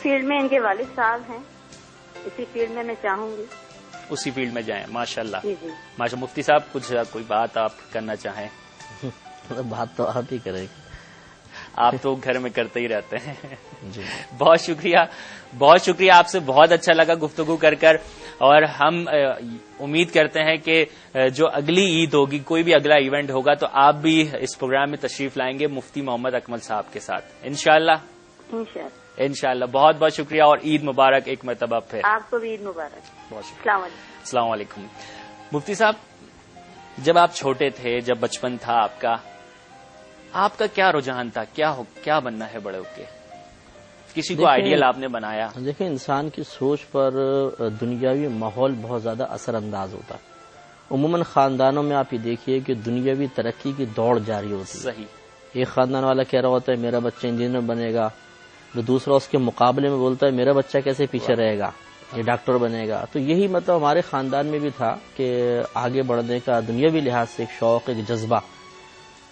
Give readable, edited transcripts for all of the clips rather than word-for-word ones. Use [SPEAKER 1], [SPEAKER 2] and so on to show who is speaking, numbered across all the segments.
[SPEAKER 1] Field میں ان کے والد صاحب ہیں، اسی فیلڈ میں چاہوں گی
[SPEAKER 2] اسی فیلڈ میں جائیں. ماشاء اللہ.
[SPEAKER 1] جی جی.
[SPEAKER 2] ماشاء. مفتی صاحب کچھ کوئی بات آپ کرنا چاہیں؟
[SPEAKER 3] بات تو آپ ہی کریں گے،
[SPEAKER 2] آپ تو گھر میں کرتے ہی رہتے ہیں.
[SPEAKER 3] جی
[SPEAKER 2] بہت شکریہ، بہت شکریہ. آپ سے بہت اچھا لگا گفتگو کر کر، اور ہم امید کرتے ہیں کہ جو اگلی عید ہوگی، کوئی بھی اگلا ایونٹ ہوگا، تو آپ بھی اس پروگرام میں تشریف لائیں گے مفتی محمد اکمل صاحب کے ساتھ انشاءاللہ. انشاءاللہ. بہت بہت شکریہ، اور عید مبارک ایک مرتبہ پھر.
[SPEAKER 1] آپ کو بھی عید مبارک.
[SPEAKER 2] بہت شکریہ.
[SPEAKER 1] السلام علیکم.
[SPEAKER 2] السلام علیکم. مفتی صاحب، جب آپ چھوٹے تھے، جب بچپن تھا آپ کا کیا رجحان تھا؟ کیا بننا ہے بڑے ہو کے؟ کسی کو آئیڈیل آپ نے بنایا؟
[SPEAKER 3] دیکھیں، انسان کی سوچ پر دنیاوی ماحول بہت زیادہ اثر انداز ہوتا ہے. عموماً خاندانوں میں آپ یہ دیکھیے کہ دنیاوی ترقی کی دوڑ جاری ہوتی ہے.
[SPEAKER 2] صحیح.
[SPEAKER 3] ایک خاندان والا کہہ رہا ہوتا ہے میرا بچہ انجینئر بنے گا، جو دوسرا اس کے مقابلے میں بولتا ہے میرا بچہ کیسے پیچھے رہے گا، یہ ڈاکٹر بنے گا. تو یہی مطلب ہمارے خاندان میں بھی تھا کہ آگے بڑھنے کا دنیاوی لحاظ سے ایک شوق، ایک جذبہ.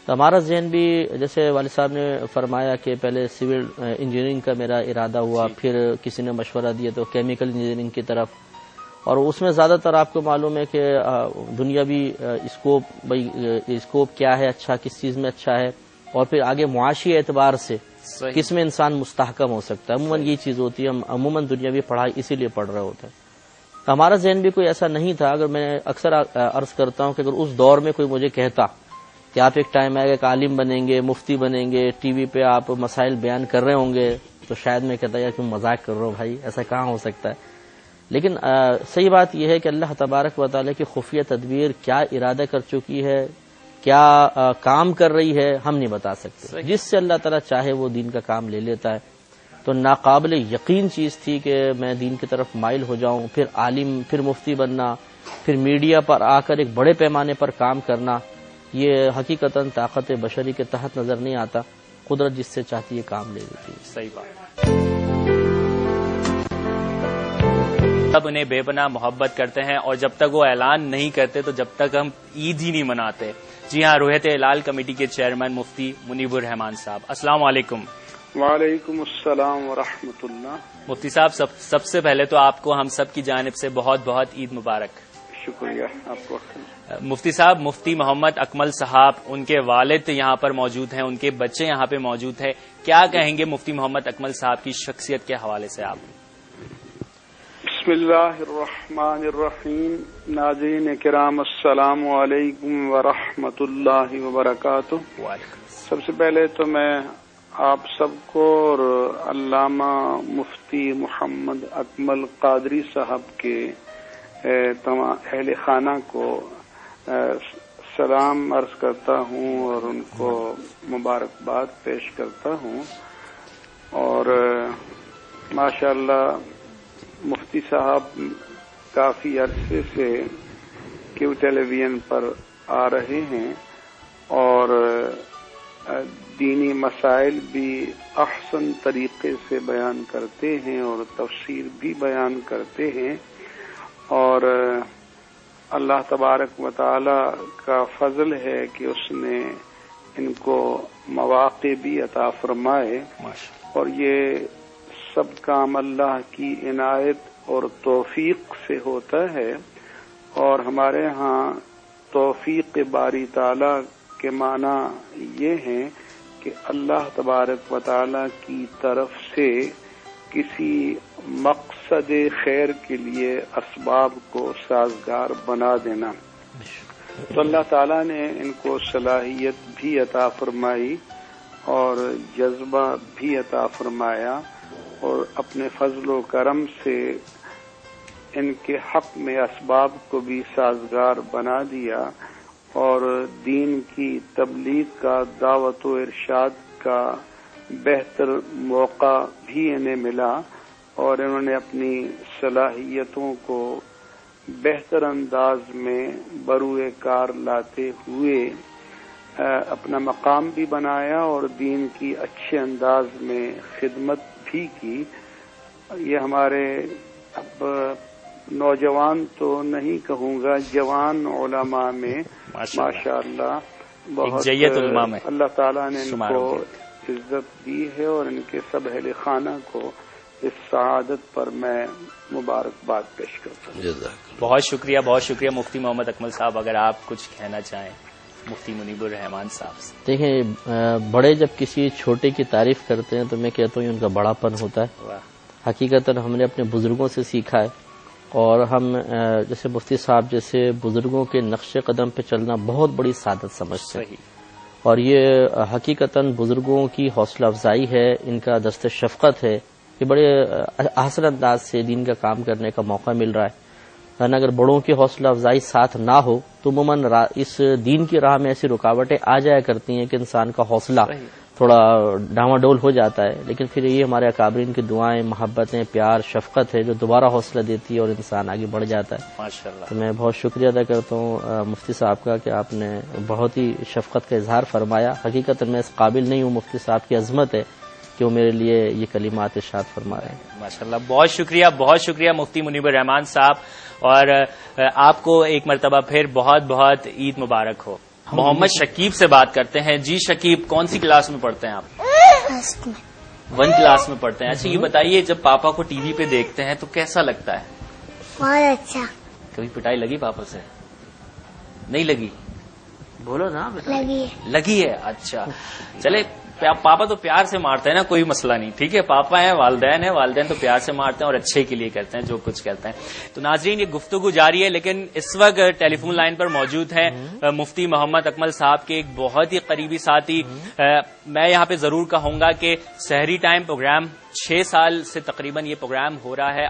[SPEAKER 3] تو ہمارا ذہن بھی، جیسے والد صاحب نے فرمایا کہ پہلے سول انجینئرنگ کا میرا ارادہ ہوا، پھر کسی نے مشورہ دیا تو کیمیکل انجینئرنگ کی طرف، اور اس میں زیادہ تر آپ کو معلوم ہے کہ دنیاوی اسکوپ کیا ہے، اچھا کس چیز میں اچھا ہے، اور پھر آگے معاشی اعتبار سے کس میں انسان مستحکم ہو سکتا ہے. عموماً یہ چیز ہوتی ہے، ہم عموماً دنیاوی پڑھائی اسی لیے پڑھ رہے ہوتے ہیں. تو ہمارا ذہن بھی کوئی ایسا نہیں تھا. اگر میں اکثر عرض کرتا ہوں کہ اگر اس دور میں کوئی مجھے کہتا کہ آپ ایک ٹائم آئے گا کہ عالم بنیں گے، مفتی بنیں گے، ٹی وی پہ آپ مسائل بیان کر رہے ہوں گے، تو شاید میں کہتا یار تم مذاق کر رہے ہو بھائی، ایسا کہاں ہو سکتا ہے. لیکن صحیح بات یہ ہے کہ اللہ تبارک و تعالیٰ کی خفیہ تدبیر کیا ارادہ کر چکی ہے، کیا کام کر رہی ہے، ہم نہیں بتا سکتے. جس سے اللہ تعالیٰ چاہے وہ دین کا کام لے لیتا ہے. تو ناقابل یقین چیز تھی کہ میں دین کی طرف مائل ہو جاؤں، پھر عالم، پھر مفتی بننا، پھر میڈیا پر آ کر ایک بڑے پیمانے پر کام کرنا. یہ حقیقتاً طاقت بشری کے تحت نظر نہیں آتا. قدرت جس سے چاہتی ہے کام لے لیتی ہے.
[SPEAKER 2] صحیح بات. سب انہیں بے پناہ محبت کرتے ہیں، اور جب تک وہ اعلان نہیں کرتے تو جب تک ہم عید ہی نہیں مناتے. جی ہاں، روحیت ہلال کمیٹی کے چیئرمین مفتی منیب الرحمان صاحب، السلام علیکم.
[SPEAKER 4] وعلیکم السلام ورحمۃ اللہ.
[SPEAKER 2] مفتی صاحب، سب سے پہلے تو آپ کو ہم سب کی جانب سے بہت بہت عید مبارک.
[SPEAKER 4] شکریہ آپ کو.
[SPEAKER 2] مفتی صاحب، مفتی محمد اکمل صاحب، ان کے والد یہاں پر موجود ہیں، ان کے بچے یہاں پہ موجود ہیں. کیا کہیں گے مفتی محمد اکمل صاحب کی شخصیت کے حوالے سے آپ؟
[SPEAKER 4] بسم اللہ الرحمن الرحیم. ناظرین کرام، السلام علیکم ورحمۃ اللہ وبرکاتہ. سب سے پہلے تو میں آپ سب کو اور علامہ مفتی محمد اکمل قادری صاحب کے تمام اہل خانہ کو سلام عرض کرتا ہوں اور ان کو مبارکباد پیش کرتا ہوں. اور ماشاءاللہ مفتی صاحب کافی عرصے سے کیو ٹیلی ویژن پر آ رہے ہیں اور دینی مسائل بھی احسن طریقے سے بیان کرتے ہیں اور تفسیر بھی بیان کرتے ہیں. اور اللہ تبارک و تعالی کا فضل ہے کہ اس نے ان کو مواقع بھی عطا فرمائے، اور یہ سب کام اللہ کی عنایت اور توفیق سے ہوتا ہے. اور ہمارے ہاں توفیق باری تعالی کے معنی یہ ہیں کہ اللہ تبارک و تعالی کی طرف سے کسی مقصد خیر کے لیے اسباب کو سازگار بنا دینا. تو اللہ تعالیٰ نے ان کو صلاحیت بھی عطا فرمائی اور جذبہ بھی عطا فرمایا، اور اپنے فضل و کرم سے ان کے حق میں اسباب کو بھی سازگار بنا دیا، اور دین کی تبلیغ کا، دعوت و ارشاد کا بہتر موقع بھی انہیں ملا، اور انہوں نے اپنی صلاحیتوں کو بہتر انداز میں بروئے کار لاتے ہوئے اپنا مقام بھی بنایا اور دین کی اچھے انداز میں خدمت بھی کی. یہ ہمارے اب نوجوان تو نہیں کہوں گا، جوان علماء میں ماشاءاللہ بہت اللہ تعالیٰ نے ان کو عزت دی ہے، اور ان کے سب اہل خانہ کو اس سعادت پر میں مبارکباد پیش کرتا ہوں.
[SPEAKER 2] بہت شکریہ مفتی محمد اکمل صاحب. اگر آپ کچھ کہنا چاہیں مفتی منیب الرحمان صاحب سے.
[SPEAKER 3] دیکھیں، بڑے جب کسی چھوٹے کی تعریف کرتے ہیں تو میں کہتا ہوں ان کا بڑا پن ہوتا ہے. حقیقتاً ہم نے اپنے بزرگوں سے سیکھا ہے، اور ہم جیسے مفتی صاحب جیسے بزرگوں کے نقش قدم پہ چلنا بہت بڑی سعادت سمجھتے ہیں. اور یہ حقیقتاً بزرگوں کی حوصلہ افزائی ہے، ان کا دست شفقت ہے کہ بڑے احسن انداز سے دین کا کام کرنے کا موقع مل رہا ہے. اگر بڑوں کی حوصلہ افزائی ساتھ نہ ہو تو عموماً اس دین کی راہ میں ایسی رکاوٹیں آ جایا کرتی ہیں کہ انسان کا حوصلہ تھوڑا ڈاواں ڈول ہو جاتا ہے. لیکن پھر یہ ہمارے اکابرین کی دعائیں، محبتیں، پیار، شفقت ہے جو دوبارہ حوصلہ دیتی ہے اور انسان آگے بڑھ جاتا ہے.
[SPEAKER 2] ماشاءاللہ.
[SPEAKER 3] تو میں بہت شکریہ ادا کرتا ہوں مفتی صاحب کا کہ آپ نے بہت ہی شفقت کا اظہار فرمایا. حقیقت میں اس قابل نہیں ہوں، مفتی صاحب کی عظمت ہے کہ وہ میرے لیے یہ کلمات ارشاد فرما رہے ہیں.
[SPEAKER 2] ماشاءاللہ. بہت شکریہ مفتی منیب الرحمان صاحب، اور آپ کو ایک مرتبہ پھر بہت بہت عید مبارک ہو. محمد شکیب سے بات کرتے ہیں. جی شکیب، کون سی کلاس میں پڑھتے ہیں آپ؟ 1 کلاس میں پڑھتے ہیں. اچھا یہ بتائیے، جب پاپا کو ٹی وی پہ دیکھتے ہیں تو کیسا لگتا ہے؟
[SPEAKER 1] بہت اچھا.
[SPEAKER 2] کبھی پٹائی لگی پاپا سے؟ نہیں لگی؟ بولو نا. لگی ہے. اچھا چلے، پاپا تو پیار سے مارتے ہیں نا، کوئی مسئلہ نہیں. ٹھیک ہے، پاپا ہیں، والدین تو پیار سے مارتے ہیں اور اچھے کے لیے کرتے ہیں جو کچھ کرتے ہیں. تو ناظرین، یہ گفتگو جاری ہے، لیکن اس وقت ٹیلی فون لائن پر موجود ہیں مفتی محمد اکمل صاحب کے ایک بہت ہی قریبی ساتھی. میں یہاں پہ ضرور کہوں گا کہ سحری ٹائم پروگرام 6 سال سے تقریباً یہ پروگرام ہو رہا ہے،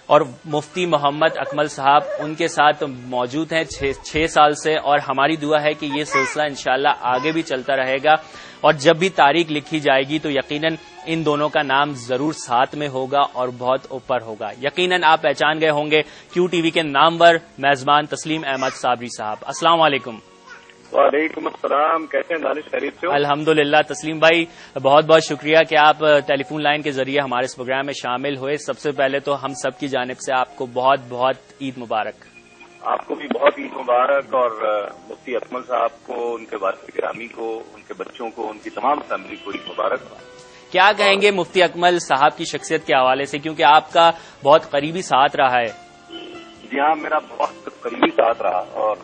[SPEAKER 2] اور مفتی محمد اکمل صاحب ان کے ساتھ موجود ہیں 6 سال سے، اور ہماری دعا ہے کہ یہ سلسلہ انشاءاللہ آگے بھی چلتا رہے گا. اور جب بھی تاریخ لکھی جائے گی تو یقیناً ان دونوں کا نام ضرور ساتھ میں ہوگا اور بہت اوپر ہوگا. یقیناً آپ پہچان گئے ہوں گے کیو ٹی وی کے نامور میزبان تسلیم احمد صابری صاحب. السلام علیکم.
[SPEAKER 5] وعلیکم السلام. کیسے ہیں دانش؟ خیریت سے؟
[SPEAKER 2] الحمدللہ. تسلیم بھائی، بہت بہت شکریہ کہ آپ ٹیلی فون لائن کے ذریعے ہمارے اس پروگرام میں شامل ہوئے. سب سے پہلے تو ہم سب کی جانب سے آپ کو بہت بہت عید مبارک.
[SPEAKER 5] آپ کو بھی بہت عید مبارک، اور مفتی اکمل صاحب کو، ان کے والد گرامی کو، ان کے بچوں کو، ان کی تمام فیملی کو عید مبارک.
[SPEAKER 2] کیا کہیں گے مفتی اکمل صاحب کی شخصیت کے حوالے سے، کیونکہ آپ کا بہت قریبی ساتھ رہا ہے؟
[SPEAKER 5] جی ہاں، میرا بہت قریبی ساتھ رہا، اور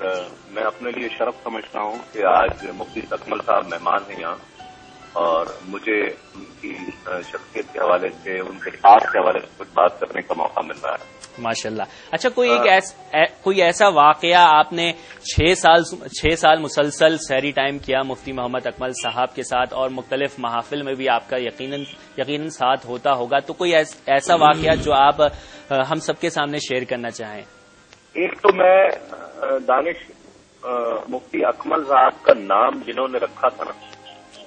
[SPEAKER 5] میں اپنے لیے شرف سمجھتا ہوں کہ آج مفتی اکمل صاحب مہمان ہیں یہاں، اور مجھے ان کی شخصیت کے حوالے سے، ان کے خاص کے حوالے سے کچھ بات کرنے کا موقع مل رہا ہے.
[SPEAKER 2] ماشاءاللہ. اچھا، کوئی ایسا واقعہ آپ نے 6 سال مسلسل سحری ٹائم کیا مفتی محمد اکمل صاحب کے ساتھ، اور مختلف محافل میں بھی آپ کا یقیناً ساتھ ہوتا ہوگا، تو کوئی ایسا واقعہ جو آپ ہم سب کے سامنے شیئر کرنا چاہیں؟
[SPEAKER 5] ایک تو میں دانش مفتی اکمل صاحب کا نام جنہوں نے رکھا تھا نا،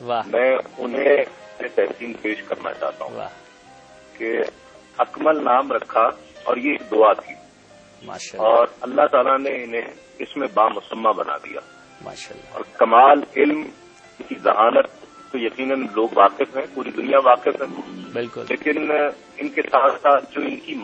[SPEAKER 2] واہ،
[SPEAKER 5] میں انہیں تحسین پیش کرنا چاہتا ہوں. واہ. کہ اکمل نام رکھا، اور یہ ایک دعا تھی،
[SPEAKER 2] ماشاءاللہ،
[SPEAKER 5] اور اللہ تعالیٰ نے انہیں اس میں بامسمہ بنا دیا.
[SPEAKER 2] ماشاءاللہ.
[SPEAKER 5] اور کمال علم کی ذہانت تو یقیناً لوگ واقف ہیں، پوری دنیا واقف ہے،
[SPEAKER 2] بالکل،
[SPEAKER 5] لیکن ان کے ساتھ ساتھ جو ان کی